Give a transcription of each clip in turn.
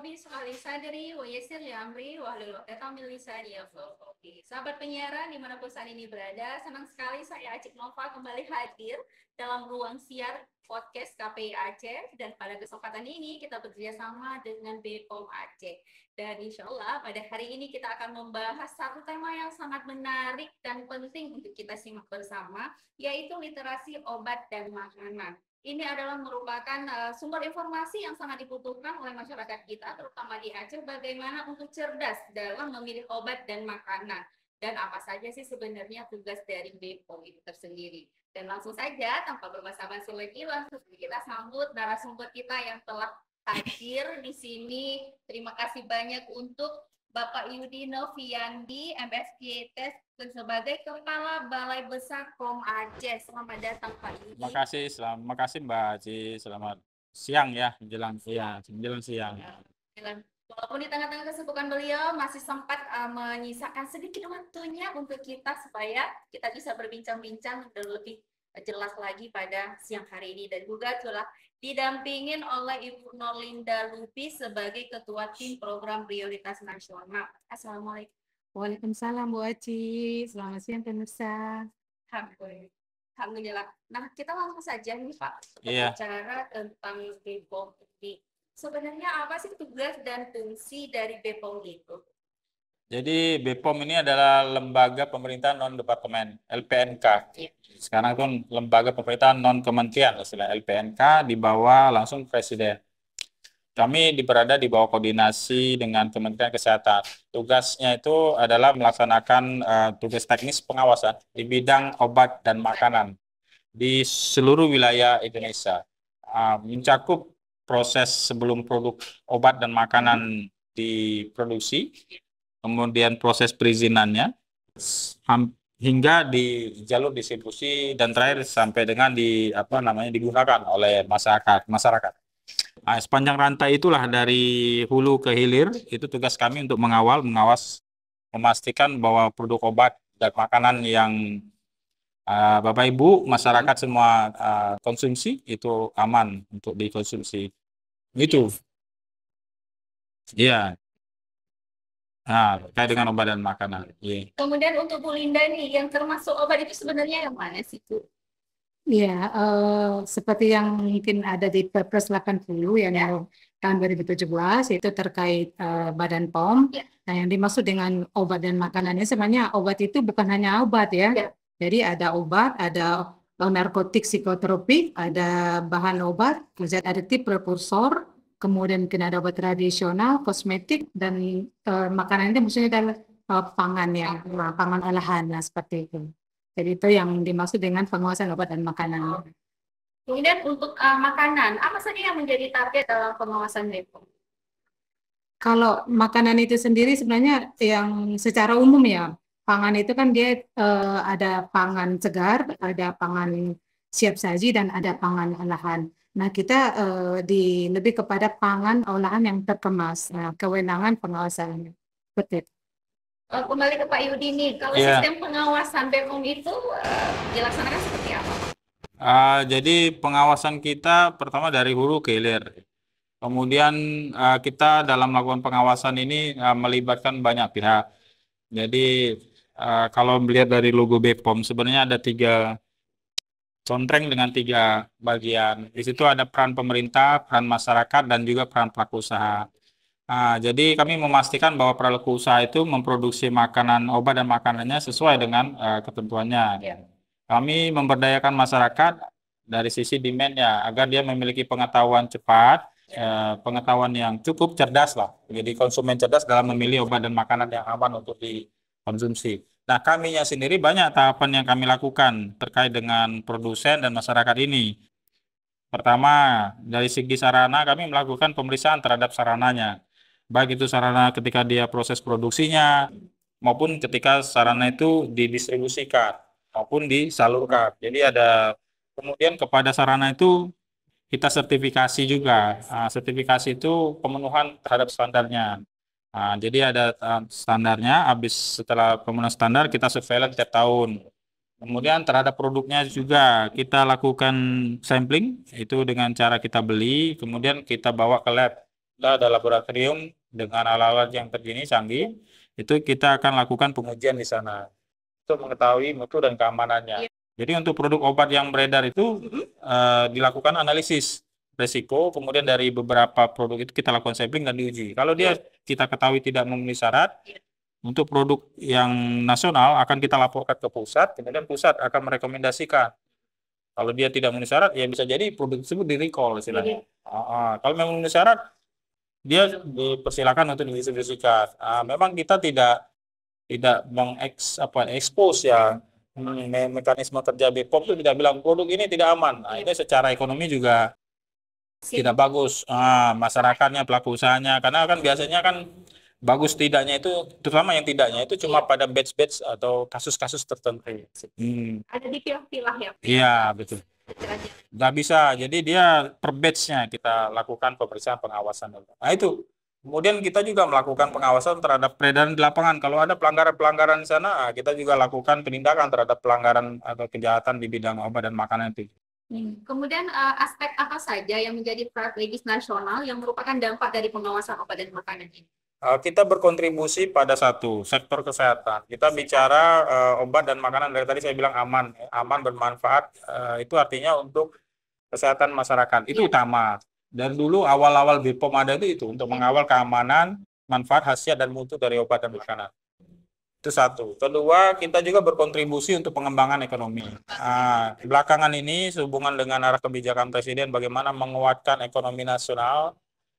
Rabbi Sholli Sadri wa Yassir li Amri wahlul 'uqdatam min lisani yafqahu qawli. Sahabat penyiaran dimanapun saat ini berada, senang sekali saya Acik Nova kembali hadir dalam ruang siar podcast KPI Aceh, dan pada kesempatan ini kita bekerjasama dengan BPOM Aceh. Dan insya Allah pada hari ini kita akan membahas satu tema yang sangat menarik dan penting untuk kita simak bersama, yaitu literasi obat dan makanan. Ini adalah merupakan sumber informasi yang sangat dibutuhkan oleh masyarakat kita, terutama di Aceh, bagaimana untuk cerdas dalam memilih obat dan makanan. Dan apa saja sih sebenarnya tugas dari BPOM itu tersendiri. Dan langsung saja, tanpa berbasa-basi lagi, langsung kita sambut narasumber kita yang telah hadir di sini. Terima kasih banyak untuk Bapak Yudi Noviandi, MSPTS, sebagai Kepala Balai Besar POM Aceh. Selamat datang Pak Yudi. Terima kasih Mbak Aci. Selamat siang ya, menjelang siang. Walaupun di tengah-tengah kesibukan beliau masih sempat menyisakan sedikit waktunya untuk kita supaya kita bisa berbincang-bincang dan lebih jelas lagi pada siang hari ini, dan juga telah didampingin oleh Ibu Norlinda Lubis sebagai Ketua Tim Program Prioritas Nasional. Assalamualaikum. Waalaikumsalam Bu Aci. Selamat siang pemirsa. Alhamdulillah. Nah, kita langsung saja nih Pak, bicara tentang BPOM ini. Sebenarnya apa sih tugas dan fungsi dari BPOM itu? Jadi BPOM ini adalah lembaga pemerintah non-departemen, LPNK. Sekarang itu lembaga pemerintah non-kementerian, istilah LPNK, di bawah langsung Presiden. Kami berada di bawah koordinasi dengan Kementerian Kesehatan. Tugasnya itu adalah melaksanakan tugas teknis pengawasan di bidang obat dan makanan di seluruh wilayah Indonesia. Mencakup proses sebelum produk obat dan makanan diproduksi, kemudian proses perizinannya, hingga di jalur distribusi, dan terakhir sampai dengan digunakan oleh masyarakat. Sepanjang rantai itulah dari hulu ke hilir, itu tugas kami untuk mengawas, memastikan bahwa produk obat dan makanan yang Bapak Ibu masyarakat semua konsumsi itu aman untuk dikonsumsi. Itu. Iya. Terkait dengan obat dan makanan. Yeah. Kemudian untuk Bu Linda nih, yang termasuk obat itu sebenarnya yang mana sih Bu? Ya, seperti yang mungkin ada di Perpres 80 yang tahun 2017, itu terkait Badan POM. Nah, yang dimaksud dengan obat dan makanannya sebenarnya obat itu bukan hanya obat ya. Jadi ada obat, ada narkotik psikotropik, ada bahan obat, zat aditif, prekursor, kemudian mungkin ada obat tradisional, kosmetik, dan makanan itu maksudnya adalah pangan ya, pangan olahan, nah seperti itu. Jadi itu yang dimaksud dengan pengawasan obat dan makanan. Kemudian untuk makanan, apa saja yang menjadi target dalam pengawasan BPOM? Kalau makanan itu sendiri sebenarnya yang secara umum ya, pangan itu kan dia ada pangan segar, ada pangan siap saji, dan ada pangan olahan. Nah, kita lebih kepada pangan olahan yang terkemas, kewenangan pengawasannya. Betul. Kembali ke Pak Yudi nih, kalau sistem pengawasan BPOM itu dilaksanakan seperti apa? Jadi pengawasan kita pertama dari hulu ke hilir. Kemudian kita dalam melakukan pengawasan ini melibatkan banyak pihak. Jadi kalau melihat dari logo BPOM sebenarnya ada 3 contreng dengan 3 bagian. Di situ ada peran pemerintah, peran masyarakat, dan juga peran pelaku usaha. Jadi kami memastikan bahwa pelaku usaha itu memproduksi makanan, obat dan makanannya sesuai dengan ketentuannya. Kami memberdayakan masyarakat dari sisi demand-nya agar dia memiliki pengetahuan cepat, pengetahuan yang cukup, cerdas lah. Jadi konsumen cerdas dalam memilih obat dan makanan yang aman untuk dikonsumsi. Nah, kaminya sendiri banyak tahapan yang kami lakukan terkait dengan produsen dan masyarakat ini. Pertama, dari segi sarana kami melakukan pemeriksaan terhadap sarananya. Baik itu sarana ketika dia proses produksinya, maupun ketika sarana itu didistribusikan, maupun disalurkan. Jadi kemudian kepada sarana itu kita sertifikasi juga. Sertifikasi itu pemenuhan terhadap standarnya. Jadi ada standarnya, habis setelah pemenuhan standar kita surveillance tiap tahun. Kemudian terhadap produknya juga kita lakukan sampling, itu dengan cara kita beli, kemudian kita bawa ke lab. Kita ada laboratorium dengan alat-alat yang terkini canggih. Itu kita akan lakukan pengujian di sana untuk mengetahui mutu dan keamanannya. Jadi untuk produk obat yang beredar itu dilakukan analisis resiko, kemudian dari beberapa produk itu kita lakukan sampling dan diuji. Kalau dia kita ketahui tidak memenuhi syarat, untuk produk yang nasional akan kita laporkan ke pusat, kemudian pusat akan merekomendasikan. Kalau dia tidak memenuhi syarat, ya bisa jadi produk tersebut di-recall istilahnya. Kalau memang memenuhi syarat, dia dipersilakan untuk didistribusikan. Memang kita tidak expose ya mekanisme kerja BPOM itu tidak bilang produk ini tidak aman. Ini secara ekonomi juga tidak bagus. Masyarakatnya, pelaku usahanya, karena kan biasanya kan bagus tidaknya itu, terutama yang tidaknya itu cuma pada batch-batch atau kasus-kasus tertentu. Ada dipilah-pilah ya. Iya, betul. Nggak bisa, jadi dia per batch-nya kita lakukan pemeriksaan pengawasan. Nah itu, kemudian kita juga melakukan pengawasan terhadap peredaran di lapangan. Kalau ada pelanggaran-pelanggaran di sana, kita juga lakukan penindakan terhadap pelanggaran atau kejahatan di bidang obat dan makanan itu. Kemudian aspek apa saja yang menjadi strategis nasional yang merupakan dampak dari pengawasan obat dan makanan ini? Kita berkontribusi pada satu sektor kesehatan. Kita bicara obat dan makanan, dari tadi saya bilang aman, aman bermanfaat. Itu artinya untuk kesehatan masyarakat. Itu utama. Dan dulu awal-awal BPOM ada itu untuk mengawal keamanan, manfaat, khasiat dan mutu dari obat dan makanan. Itu satu. Kedua, kita juga berkontribusi untuk pengembangan ekonomi. Belakangan ini sehubungan dengan arah kebijakan Presiden bagaimana menguatkan ekonomi nasional.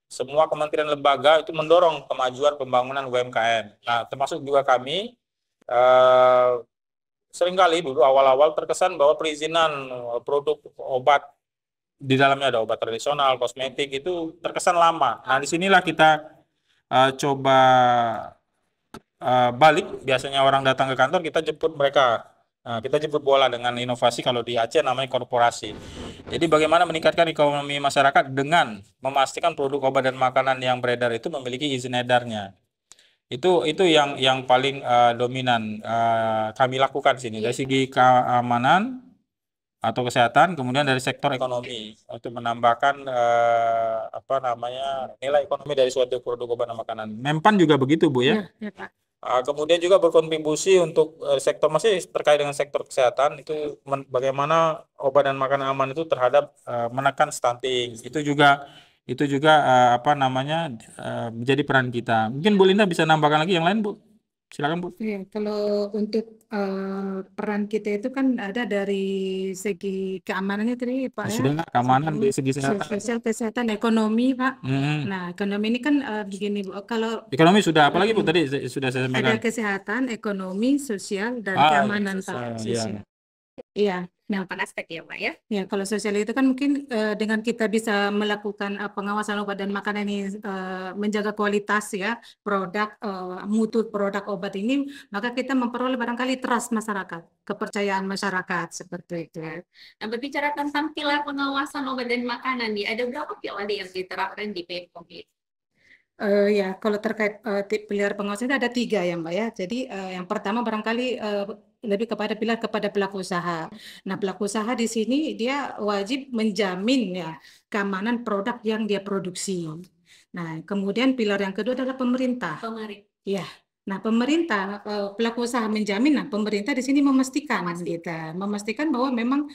Semua kementerian lembaga itu mendorong kemajuan pembangunan UMKM. Nah, termasuk juga kami seringkali dulu awal-awal terkesan bahwa perizinan produk obat di dalamnya ada obat tradisional, kosmetik itu terkesan lama. Nah, disinilah kita coba balik. Biasanya orang datang ke kantor, kita jemput mereka. Kita jemput bola dengan inovasi, kalau di Aceh namanya korporasi. Jadi bagaimana meningkatkan ekonomi masyarakat dengan memastikan produk obat dan makanan yang beredar itu memiliki izin edarnya. Itu yang paling dominan kami lakukan di sini dari segi keamanan atau kesehatan, kemudian dari sektor ekonomi untuk menambahkan nilai ekonomi dari suatu produk obat dan makanan. Mempan juga begitu, Bu ya? Ya, Pak. Kemudian juga berkontribusi untuk sektor, masih terkait dengan sektor kesehatan itu bagaimana obat dan makanan aman itu terhadap menekan stunting. Itu juga menjadi peran kita. Mungkin Bu Linda bisa nambahkan lagi yang lain, Bu. Silakan, Bu. Ya, kalau untuk peran kita itu kan ada dari segi keamanannya tadi Pak ya. Sudah keamanan dari segi kesehatan. Sosial, kesehatan, ekonomi Pak. Hmm. Nah, ekonomi ini kan begini Bu, kalau Ekonomi sudah, apalagi Bu tadi sudah saya ada sampaikan. kesehatan, ekonomi, sosial, dan keamanan Pak. Iya. Iya. Nah, 8 aspek ya Pak ya. ya, kalau sosial itu kan mungkin dengan kita bisa melakukan pengawasan obat dan makanan ini, menjaga kualitas ya produk, mutu produk obat ini, maka kita memperoleh barangkali trust masyarakat, kepercayaan masyarakat seperti itu. Nah, berbicara tentang pilar pengawasan obat dan makanan nih, ada berapa pilar yang diterapkan di BPOM ini? Ya, kalau terkait pilar pengawasan itu ada 3 ya Mbak ya. Jadi yang pertama barangkali lebih kepada pelaku usaha. Nah, pelaku usaha di sini dia wajib menjamin ya keamanan produk yang dia produksi. Nah, kemudian pilar yang kedua adalah pemerintah. Ya. Nah, pemerintah, pelaku usaha menjamin, nah pemerintah di sini memastikan bahwa memang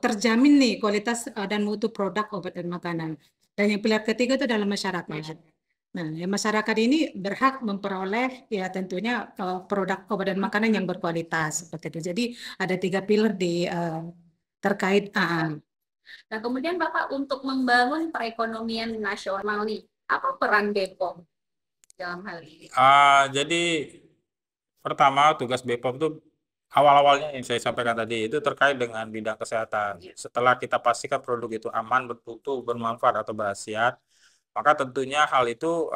terjamin nih kualitas dan mutu produk obat dan makanan. Dan yang pilar ketiga itu adalah masyarakat. Nah, masyarakat ini berhak memperoleh ya tentunya produk obat dan makanan yang berkualitas seperti itu. Jadi ada 3 pilar terkait. Nah, kemudian Bapak untuk membangun perekonomian nasional nih, apa peran BPOM dalam hal ini? Jadi pertama tugas BPOM itu awal-awalnya yang saya sampaikan tadi itu terkait dengan bidang kesehatan. Setelah kita pastikan produk itu aman, bermutu, bermanfaat atau berkhasiat, maka tentunya hal itu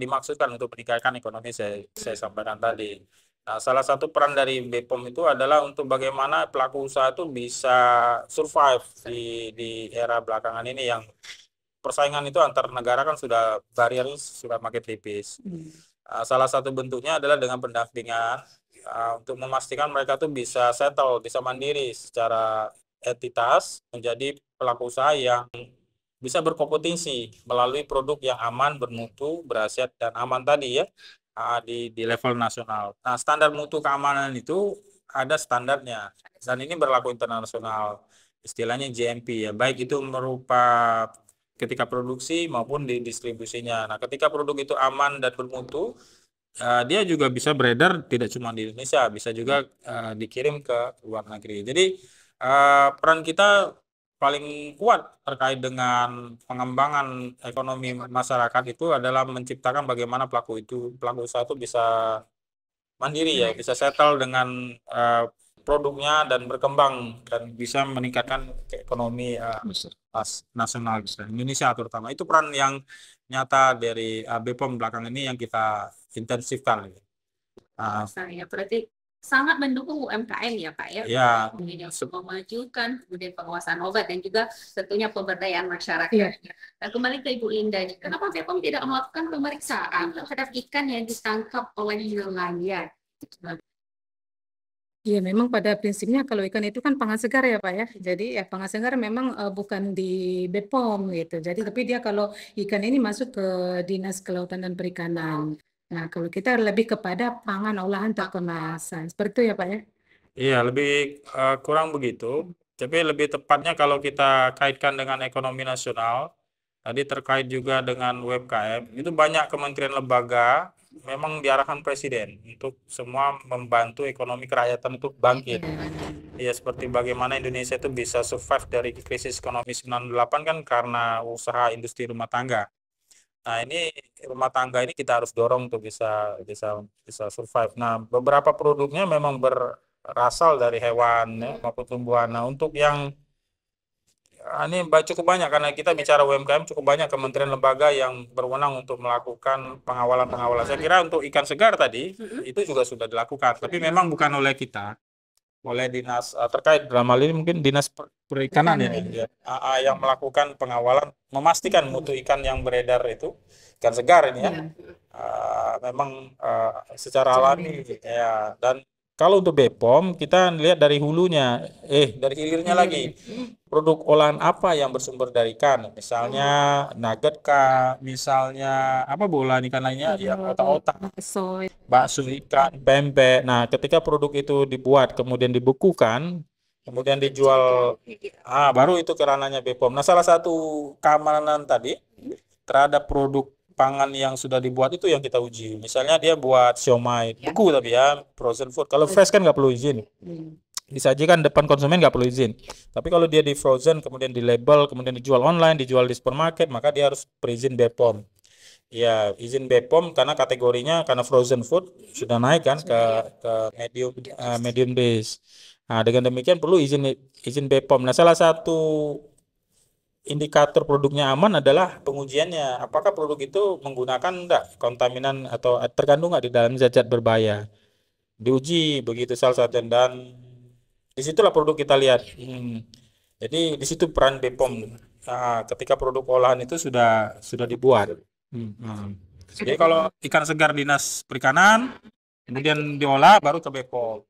dimaksudkan untuk meningkatkan ekonomi saya sampaikan tadi. Nah, salah satu peran dari BPOM itu adalah untuk bagaimana pelaku usaha itu bisa survive di era belakangan ini yang persaingan itu antar negara kan sudah barrier sudah makin tipis. Salah satu bentuknya adalah dengan pendampingan untuk memastikan mereka tuh bisa settle, bisa mandiri secara entitas menjadi pelaku usaha yang bisa berkompetisi melalui produk yang aman, bermutu, berhasiat dan aman tadi ya, di level nasional. Nah, standar mutu keamanan itu ada standarnya dan ini berlaku internasional. Istilahnya GMP ya, baik itu berupa ketika produksi maupun di distribusinya. Nah, ketika produk itu aman dan bermutu, dia juga bisa beredar tidak cuma di Indonesia, bisa juga dikirim ke luar negeri. Jadi peran kita paling kuat terkait dengan pengembangan ekonomi masyarakat itu adalah menciptakan bagaimana pelaku usaha itu bisa mandiri ya, bisa settle dengan produknya dan berkembang dan bisa meningkatkan ekonomi nasional Indonesia terutama. Itu peran yang nyata dari BPOM belakang ini yang kita intensifkan. Saya berarti sangat mendukung UMKM ya Pak ya. Ya. Kemudian memajukan kemudian penguasaan obat dan juga tentunya pemberdayaan masyarakat. Iya. Nah, kembali ke Ibu Linda, kenapa BPOM tidak melakukan pemeriksaan terhadap ikan yang ditangkap oleh nelayan? Iya, memang pada prinsipnya kalau ikan itu kan pangan segar ya Pak ya. Jadi ya pangan segar memang bukan di BPOM gitu. Jadi tapi dia kalau ikan ini masuk ke Dinas Kelautan dan Perikanan. Nah, kalau kita lebih kepada pangan olahan tak kemasan. Seperti itu ya Pak ya. Iya, lebih kurang begitu. Tapi lebih tepatnya kalau kita kaitkan dengan ekonomi nasional, tadi terkait juga dengan UMKM, itu banyak kementerian lembaga memang diarahkan Presiden untuk semua membantu ekonomi kerakyatan itu bangkit. Ya, seperti bagaimana Indonesia itu bisa survive dari krisis ekonomi 98 kan karena usaha industri rumah tangga. Nah, ini rumah tangga ini kita harus dorong untuk bisa survive. Nah, beberapa produknya memang berasal dari hewan ya, maupun tumbuhan. Nah, untuk yang ini cukup banyak karena kita bicara UMKM cukup banyak kementerian lembaga yang berwenang untuk melakukan pengawalan-pengawalan. Saya kira untuk ikan segar tadi itu juga sudah dilakukan, tapi memang bukan oleh kita, oleh dinas terkait dalam hal ini mungkin dinas perikanan ya, yang melakukan pengawalan, memastikan mutu ikan yang beredar itu ikan segar ini ya, memang secara alami ya. Dan kalau untuk BPOM kita lihat dari hulunya, dari hilirnya lagi. Produk olahan apa yang bersumber dari ikan? Misalnya nugget kah, misalnya apa olahan ikan lainnya? Ya, otak-otak, bakso ikan, pempek. Nah, ketika produk itu dibuat, kemudian dibekukan, kemudian dijual, baru itu ke ranahnya BPOM. Nah, salah satu keamanan tadi terhadap produk pangan yang sudah dibuat itu yang kita uji. Misalnya dia buat siomay, beku tapi ya, frozen food. Kalau fresh kan nggak perlu izin. Disajikan depan konsumen nggak perlu izin. Tapi kalau dia di frozen, kemudian di label, kemudian dijual online, dijual di supermarket, maka dia harus berizin BPOM. Ya, izin BPOM karena kategorinya karena frozen food sudah naik kan ke medium base. Nah, dengan demikian perlu izin BPOM. Nah, salah satu indikator produknya aman adalah pengujiannya. Apakah produk itu menggunakan enggak kontaminan atau terkandung enggak di dalam zat-zat berbahaya. Diuji begitu salah satu dan disitulah produk kita lihat. Jadi di situ peran BPOM. Ketika produk olahan itu sudah dibuat. Jadi kalau ikan segar Dinas Perikanan, kemudian diolah baru ke BPOM.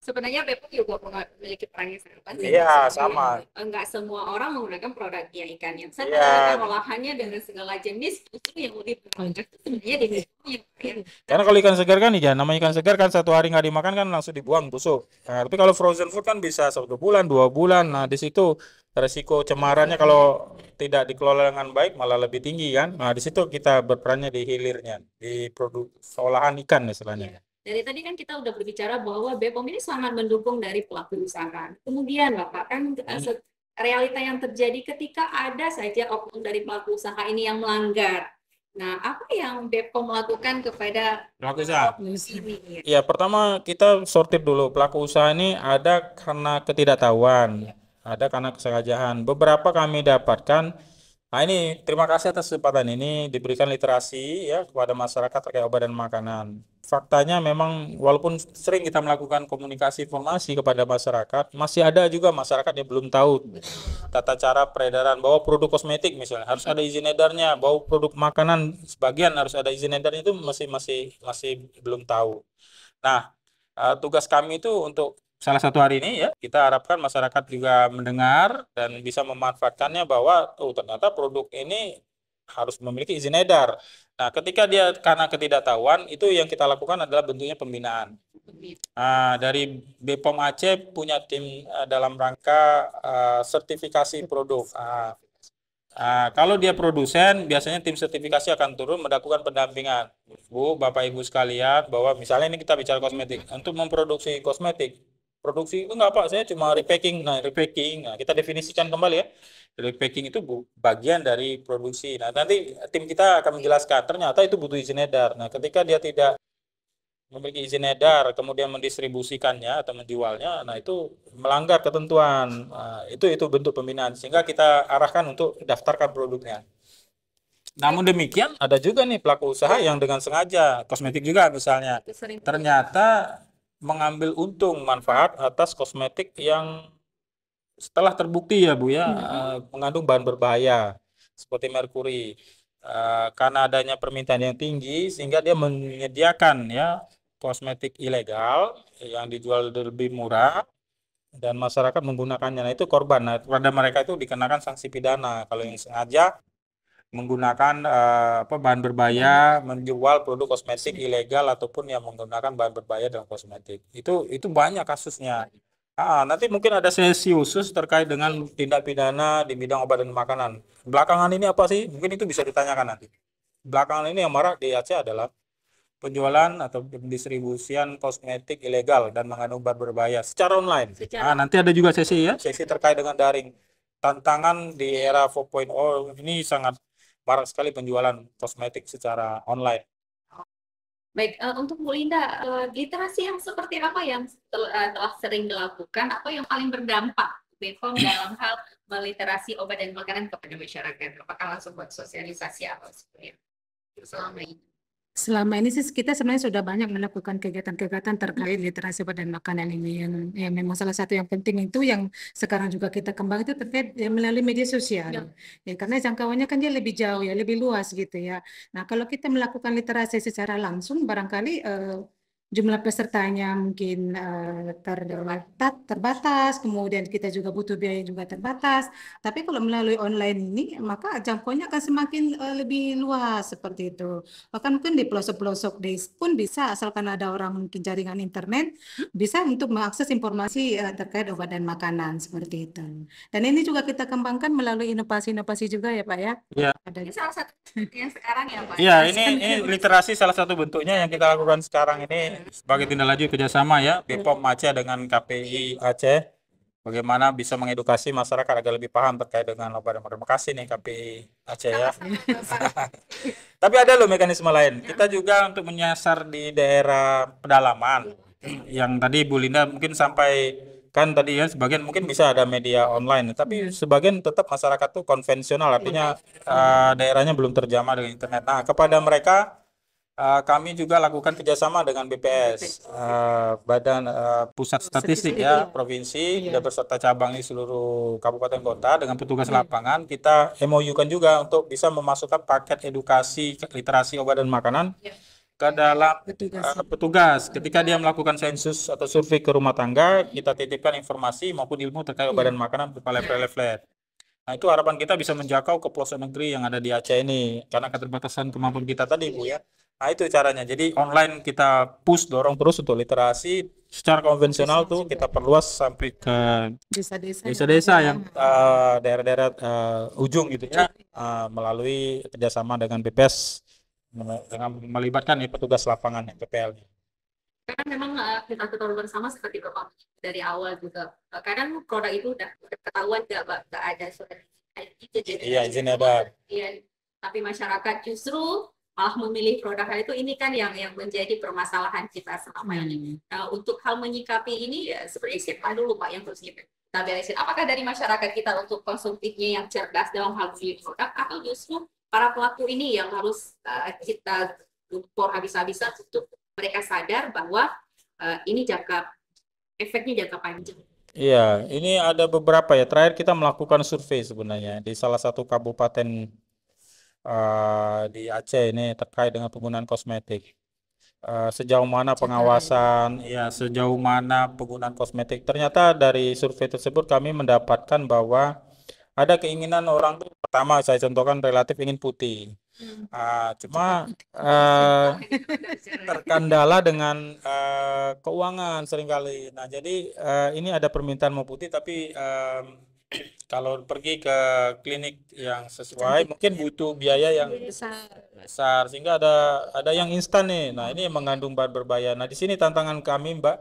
Sebenarnya BPOM juga memiliki peran yang sangat penting. Iya, sama. Enggak semua orang menggunakan produknya ikan yang segar, olahannya dengan segala jenis, itu yang lebih banyak sebenarnya di BPOM. Karena kalau ikan segar kan namanya ikan segar kan 1 hari nggak dimakan kan langsung dibuang busuk. Nah, tapi kalau frozen food kan bisa 1 bulan, 2 bulan. Nah, di situ resiko cemarannya kalau tidak dikelola dengan baik malah lebih tinggi kan. Nah, di situ kita berperannya di hilirnya, di produk olahan ikan istilahnya. Dari tadi kan kita udah berbicara bahwa BPOM ini sangat mendukung dari pelaku usaha. Kemudian Bapak kan realita yang terjadi ketika ada saja oknum dari pelaku usaha ini yang melanggar. Nah, apa yang BPOM lakukan kepada pelaku usaha? Ini? Ya, pertama kita sortir dulu. Pelaku usaha ini ada karena ketidaktahuan, ada karena kesengajaan. Beberapa kami dapatkan. Nah, ini terima kasih atas kesempatan ini diberikan literasi ya kepada masyarakat terkait obat dan makanan. Faktanya memang walaupun sering kita melakukan komunikasi informasi kepada masyarakat, masih ada juga masyarakat yang belum tahu tata cara peredaran bahwa produk kosmetik misalnya harus ada izin edarnya, bahwa produk makanan sebagian harus ada izin edarnya itu masih belum tahu. Nah, tugas kami itu untuk salah satu hari ini ya kita harapkan masyarakat juga mendengar dan bisa memanfaatkannya bahwa ternyata produk ini harus memiliki izin edar. Nah, ketika dia karena ketidaktahuan itu yang kita lakukan adalah bentuknya pembinaan. Dari BPOM Aceh punya tim dalam rangka sertifikasi produk. Kalau dia produsen, biasanya tim sertifikasi akan turun melakukan pendampingan. Bu, Bapak Ibu sekalian, bahwa misalnya ini kita bicara kosmetik. Untuk memproduksi kosmetik, produksi itu enggak Pak, saya cuma repacking. Nah, repacking, kita definisikan kembali ya. Repacking itu bagian dari produksi. Nah, nanti tim kita akan menjelaskan, ternyata itu butuh izin edar. Nah, ketika dia tidak memiliki izin edar, kemudian mendistribusikannya atau menjualnya, nah itu melanggar ketentuan. Itu bentuk pembinaan, sehingga kita arahkan untuk daftarkan produknya. Namun demikian, ada juga nih pelaku usaha yang dengan sengaja, kosmetik juga misalnya, ternyata mengambil untung manfaat atas kosmetik yang setelah terbukti ya Bu ya, mengandung bahan berbahaya seperti merkuri. Karena adanya permintaan yang tinggi sehingga dia menyediakan ya kosmetik ilegal yang dijual lebih murah dan masyarakat menggunakannya. Nah, itu korban. Nah, pada mereka itu dikenakan sanksi pidana kalau yang sengaja menggunakan bahan berbahaya, menjual produk kosmetik ilegal ataupun yang menggunakan bahan berbahaya dalam kosmetik. Itu banyak kasusnya. Nanti mungkin ada sesi khusus terkait dengan tindak pidana di bidang obat dan makanan. Belakangan ini apa sih? Mungkin itu bisa ditanyakan nanti. Belakangan ini yang marak di Aceh adalah penjualan atau pendistribusian kosmetik ilegal dan mengandung bahan berbahaya secara online. Nanti ada juga sesi ya, sesi terkait dengan daring. Tantangan di era 4.0 ini sangat marak sekali penjualan kosmetik secara online. Baik, untuk Bu Linda, literasi yang seperti apa yang telah sering dilakukan atau yang paling berdampak BPOM dalam hal meliterasi obat dan makanan kepada masyarakat? Apakah langsung buat sosialisasi atau seperti itu selama ini? Selama ini sih kita sebenarnya sudah banyak melakukan kegiatan-kegiatan terkait literasi obat dan makanan ini yang memang salah satu yang penting itu yang sekarang juga kita kembang itu terkait melalui media sosial. Ya, karena jangkauannya kan dia lebih jauh ya, lebih luas gitu ya. Nah, kalau kita melakukan literasi secara langsung barangkali jumlah pesertanya mungkin terbatas, kemudian kita juga butuh biaya juga terbatas. Tapi kalau melalui online ini, maka jangkauannya akan semakin lebih luas seperti itu. Bahkan mungkin di pelosok-pelosok desa pun bisa, asalkan ada orang mungkin jaringan internet, bisa untuk mengakses informasi terkait obat dan makanan seperti itu. Dan ini juga kita kembangkan melalui inovasi-inovasi juga ya Pak ya. Iya. Ini salah satu yang sekarang ya Pak. Iya, ini literasi salah satu bentuknya yang kita lakukan sekarang ini sebagai tindak lanjut kerjasama ya BPOM Aceh dengan KPI Aceh. Bagaimana bisa mengedukasi masyarakat agar lebih paham terkait dengan obat dan makanan. Terima kasih nih KPI Aceh ya. Tapi ada loh mekanisme lain. Kita juga untuk menyasar di daerah pedalaman yang tadi Bu Linda mungkin sampai kan tadi ya sebagian mungkin bisa ada media online, tapi sebagian tetap masyarakat tuh konvensional, artinya daerahnya belum terjamah dengan internet. Nah, kepada mereka kami juga lakukan kerjasama dengan BPS, Badan Pusat Statistik ya Provinsi, dan beserta cabang di seluruh kabupaten kota dengan petugas lapangan. Kita MOU-kan juga untuk bisa memasukkan paket edukasi literasi obat dan makanan ke dalam petugas. Ketika dia melakukan sensus atau survei ke rumah tangga, kita titipkan informasi maupun ilmu terkait obat dan makanan berupa leaflet. Nah, itu harapan kita bisa menjangkau ke pelosok negeri yang ada di Aceh ini karena keterbatasan kemampuan kita tadi Bu ya. Nah, itu caranya. Jadi online kita push, dorong terus untuk literasi secara konvensional tuh kita perluas sampai ke desa-desa yang daerah-daerah ujung gitu ya, melalui kerjasama dengan BPS dengan melibatkan petugas lapangan PPL. Karena memang kita ketahui bersama seperti Bapak dari awal juga. Kadang produk itu udah ketahuan nggak ada surat izin. Iya, izin edar. Iya, tapi masyarakat justru malah memilih produk itu. Ini kan yang menjadi permasalahan kita selama ini. Nah, untuk hal menyikapi ini ya seperti siapa dulu Pak yang harus kita beresin. Apakah dari masyarakat kita untuk konsumtifnya yang cerdas dalam hal memilih produk atau justru para pelaku ini yang harus kita ukur habis-habisan untuk mereka sadar bahwa ini efeknya jangka panjang. Iya, ini ada beberapa ya. Terakhir kita melakukan survei sebenarnya di salah satu kabupaten di Aceh ini terkait dengan penggunaan kosmetik. sejauh mana pengawasan, ya sejauh mana penggunaan kosmetik. Ternyata dari survei tersebut kami mendapatkan bahwa ada keinginan orang tuh, pertama saya contohkan relatif ingin putih. Cuma terkendala dengan keuangan seringkali. Nah, jadi ini ada permintaan mau putih, tapi kalau pergi ke klinik yang sesuai mungkin butuh biaya yang besar, sehingga ada yang instan nih. Nah, ini yang mengandung bahan berbahaya. Nah, di sini tantangan kami, Mbak,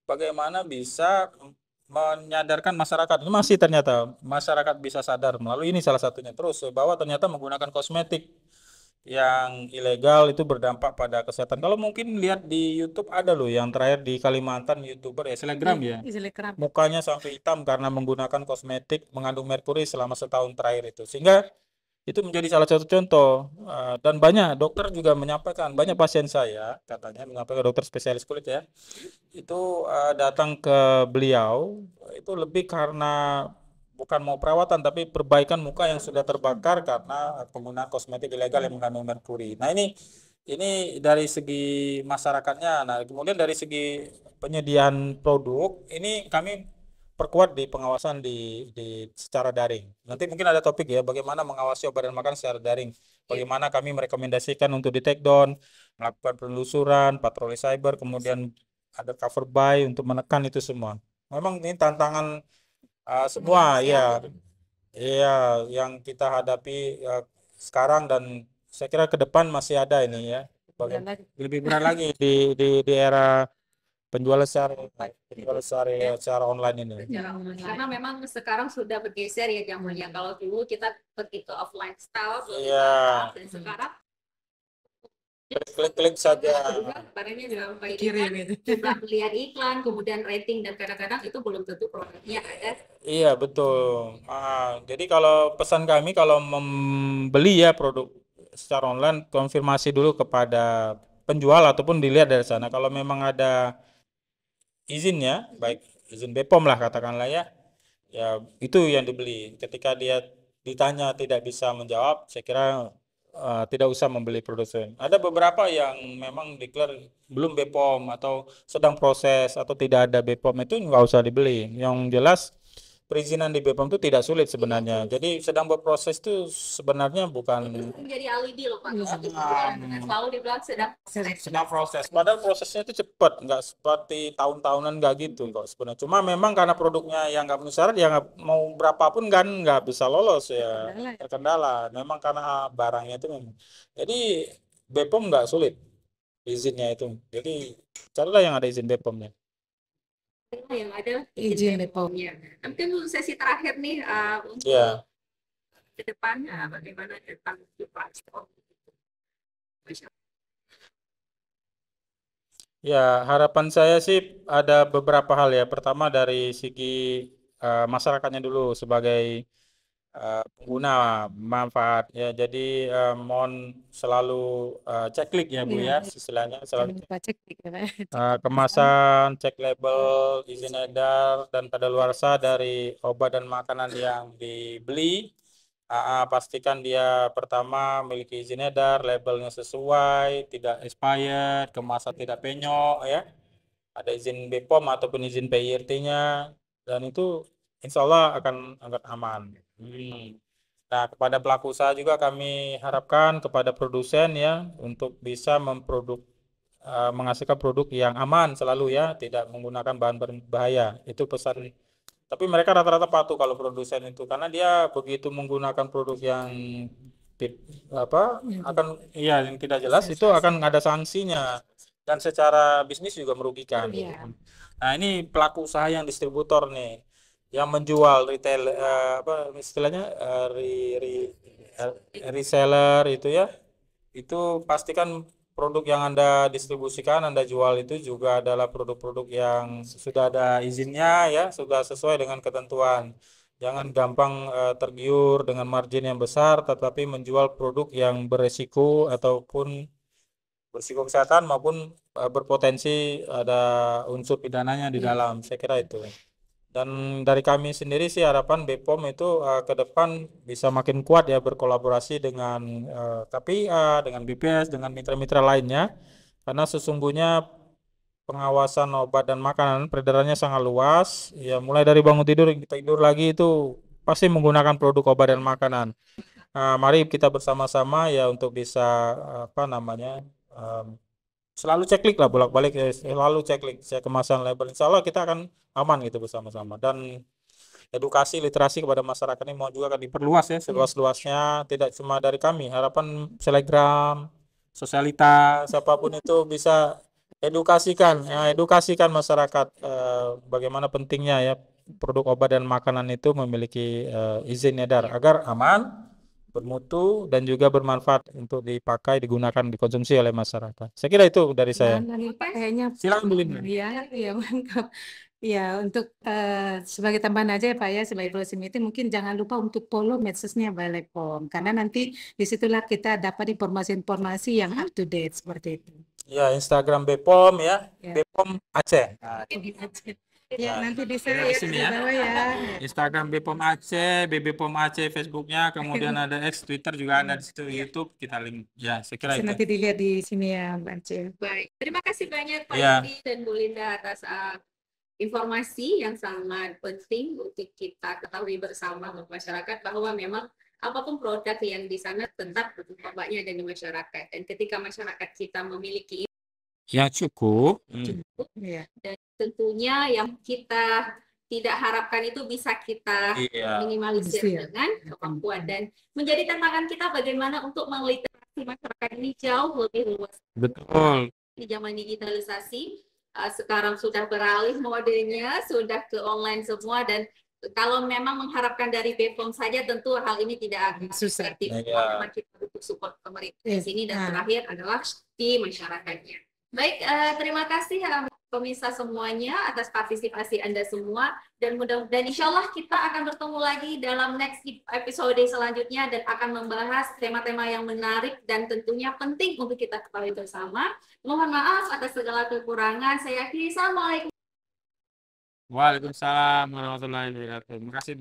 bagaimana bisa menyadarkan masyarakat. Ini masih ternyata masyarakat bisa sadar melalui ini salah satunya. Terus bahwa ternyata menggunakan kosmetik yang ilegal itu berdampak pada kesehatan. Kalau mungkin lihat di YouTube ada loh yang terakhir di Kalimantan, YouTuber ya, selebgram ya. Telegram. Mukanya sampai hitam karena menggunakan kosmetik mengandung merkuri selama setahun terakhir itu. Sehingga itu menjadi salah satu contoh. Dan banyak dokter juga menyampaikan, banyak pasien saya katanya menyampaikan, dokter spesialis kulit ya, itu datang ke beliau itu lebih karena bukan mau perawatan tapi perbaikan muka yang sudah terbakar karena penggunaan kosmetik ilegal yang mengandung merkuri. Nah, ini dari segi masyarakatnya. Nah, kemudian dari segi penyediaan produk ini kami perkuat di pengawasan di secara daring. Nanti mungkin ada topik ya, bagaimana mengawasi obat dan makanan secara daring. Bagaimana kami merekomendasikan untuk di take down, melakukan penelusuran, patroli cyber, kemudian ada cover buy untuk menekan itu semua. Memang ini tantangan semua ya, iya yang kita hadapi sekarang, dan saya kira ke depan masih ada ini ya. Lebih berat lagi di era penjualan secara online ini. Karena memang sekarang sudah bergeser ya zamannya. Kalau dulu kita pergi ke offline store, Iya. dan sekarang Klik-klik saja. barangnya sampai Kirim itu. jumlah melihat iklan, kemudian rating, dan kadang-kadang itu belum tentu produknya ada. Iya, betul. Jadi kalau pesan kami kalau membeli ya produk secara online, konfirmasi dulu kepada penjual ataupun dilihat dari sana. Kalau memang ada izinnya, baik izin BPOM lah katakanlah ya, ya itu yang dibeli. Ketika dia ditanya tidak bisa menjawab, saya kira tidak usah membeli produsen. Ada beberapa yang memang declare belum BPOM atau sedang proses atau tidak ada BPOM, itu nggak usah dibeli. Yang jelas perizinan di BPOM itu tidak sulit sebenarnya. Jadi sedang berproses itu sebenarnya bukan Menjadi alibi loh Pak. Selalu dibilang sedang proses. Padahal prosesnya itu cepat, nggak seperti tahun-tahunan, nggak gitu kok sebenarnya. Cuma memang karena produknya yang nggak memenuhi syarat, ya mau berapapun kan nggak bisa lolos ya, terkendala. Memang karena barangnya itu memang. Jadi BPOM nggak sulit izinnya itu. Jadi carilah yang ada izin BPOM-nya. yang ada Izin BPOM. ya. Mungkin sesi terakhir nih untuk Ya. ke depan bagaimana tentang platform. Ya, harapan saya sih ada beberapa hal ya. Pertama dari segi masyarakatnya dulu sebagai pengguna manfaat ya. Jadi mohon selalu cek klik ya Bu ya, istilahnya selalu Cek kemasan, cek label, izin edar dan kadaluarsa dari obat dan makanan yang dibeli. Pastikan dia pertama memiliki izin edar, labelnya sesuai, tidak expired, kemasan tidak penyok ya, ada izin BPOM ataupun izin PIRT-nya, dan itu insya Allah akan aman. Nah, kepada pelaku usaha juga kami harapkan, kepada produsen ya, untuk bisa menghasilkan produk yang aman selalu ya, tidak menggunakan bahan berbahaya. Itu pesan. Tapi mereka rata-rata patuh kalau produsen itu, karena dia begitu menggunakan produk yang yang tidak jelas, itu akan ada sanksinya dan secara bisnis juga merugikan. Nah, ini pelaku usaha yang distributor nih, yang menjual retail istilahnya reseller itu ya, itu pastikan produk yang Anda distribusikan, Anda jual itu juga adalah produk-produk yang sudah ada izinnya ya, sudah sesuai dengan ketentuan. Jangan gampang tergiur dengan margin yang besar tetapi menjual produk yang beresiko ataupun berisiko kesehatan maupun berpotensi ada unsur pidananya di dalam. Saya kira itu. Dan dari kami sendiri sih harapan BPOM itu ke depan bisa makin kuat ya, berkolaborasi dengan KPIA, dengan BPS, dengan mitra-mitra lainnya, karena sesungguhnya pengawasan obat dan makanan peredarannya sangat luas. Ya, mulai dari bangun tidur kita tidur lagi itu pasti menggunakan produk obat dan makanan. Nah, mari kita bersama-sama ya untuk bisa apa namanya selalu ceklik lah bolak-balik ya, selalu ceklik saya kemasan label. Insya Allah kita akan aman gitu bersama-sama dan edukasi literasi kepada masyarakat ini mau juga akan diperluas ya seluas-luasnya, tidak cuma dari kami, harapan Selegram, Sosialita, siapapun itu bisa edukasikan masyarakat bagaimana pentingnya ya produk obat dan makanan itu memiliki izin edar agar aman, bermutu dan juga bermanfaat untuk dipakai, digunakan, dikonsumsi oleh masyarakat. Saya kira itu dari saya. Kayaknya Silakan Bu Linda. ya, ya mantap. Ya, untuk sebagai tambahan aja ya Pak ya, sebagai closing meeting mungkin jangan lupa untuk follow medsosnya Balai POM, karena nanti disitulah kita dapat informasi-informasi yang up to date seperti itu. Ya, Instagram BPOM ya, Ya. BPOM Aceh. Nah, Ya, nanti bisa di ya sini di ya. bawah ya. Instagram BPOM Aceh, BBPOM Aceh Facebooknya, kemudian ada X, Twitter juga ada di situ, YouTube kita link. Ya, saya kira Bisa itu. nanti dilihat di sini ya Mbak Aceh. Baik, terima kasih banyak Pak Iya. Yudi dan Bu Linda atas informasi yang sangat penting untuk kita ketahui bersama masyarakat bahwa memang apapun produk yang di sana tetap obatnya ada di masyarakat, dan ketika masyarakat kita memiliki Ya cukup. Ya. dan tentunya yang kita tidak harapkan itu bisa kita Iya. minimalisir Iya. dengan kemampuan, dan menjadi tantangan kita bagaimana untuk meliterasi masyarakat ini jauh lebih luas. Betul. Di zaman digitalisasi sekarang sudah beralih modenya, sudah ke online semua, dan kalau memang mengharapkan dari BPOM saja tentu hal ini tidak akan Susah. efektif. Iya. Memang kita butuh support pemerintah Iya. di sini, dan Nah. terakhir adalah di masyarakatnya. Baik, terima kasih pemirsa semuanya atas partisipasi Anda semua, dan mudah-mudahan insya Allah kita akan bertemu lagi dalam next episode selanjutnya dan akan membahas tema-tema yang menarik dan tentunya penting untuk kita ketahui bersama. Mohon maaf atas segala kekurangan. Saya akhiri. Assalamualaikum. Waalaikumsalam warahmatullahi wabarakatuh. Terima kasih.